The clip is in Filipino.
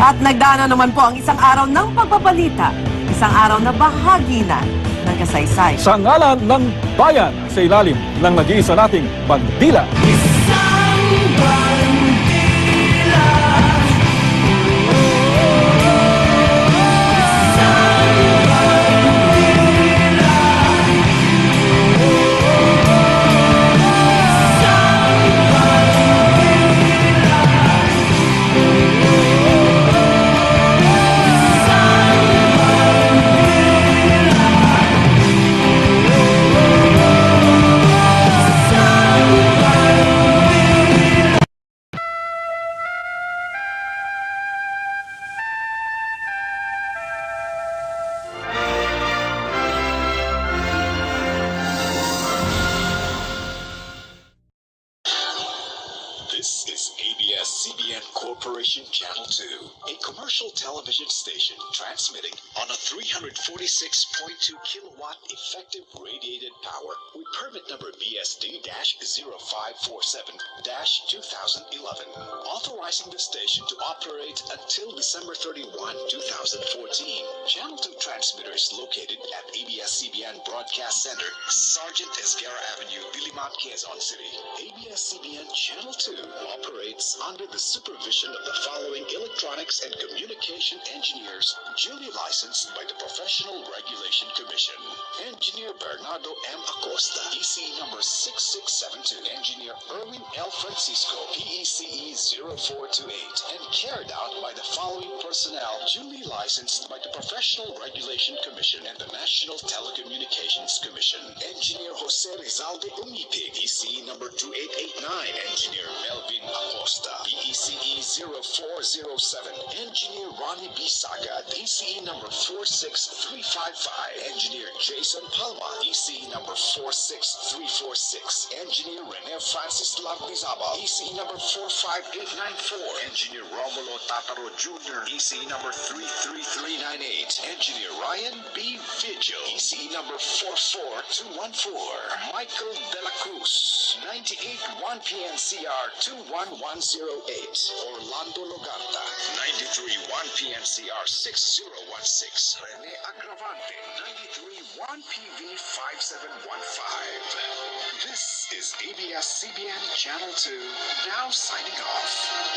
At nagdaan na naman po ang isang araw ng pagbabalita, isang araw na bahagi na ng kasaysay. Sa ngalan ng bayan, sa ilalim ng nag-iisa nating bandila. This is ABS-CBN Corporation Channel 2, a commercial television station transmitting on a 346.2 kilowatt effective radiated power with permit number BSD-0547-2011, authorizing the station to operate until December 31, 2014. Channel 2 transmitter is located at ABS-CBN Broadcast Center, Sergeant Esguerra Avenue, Diliman, Quezon City. ABS-CBN Channel 2 operates under the supervision of the following electronics and communication engineers duly licensed by the Professional Regulation Commission. Engineer Bernardo M. Acosta, ECE number 6672. Engineer Erwin L. Francisco, PECE 0428, and carried out by the following personnel duly licensed by the Professional Regulation Commission and the National Telecommunications Commission. Engineer Jose Rizalde Umipig, ECE number 2889. Engineer Melvin Acosta, PECE 0407. Engineer Ronnie B. Sagad, ECE number 46355. Engineer Jason Palma, ECE number 46346. Engineer Rene Francis Lartizabal, ECE number 45894. Engineer Romulo Tataro Jr., ECE number 33398. Engineer Ryan B. Vigil, ECE number 44214. Michael De La Cruz, 981 PNCR 21108. Orlando Loganta, 931 PNCR 6016. Rene Agravante, 931 PV 5715. This is ABS-CBN Channel 2, now signing off.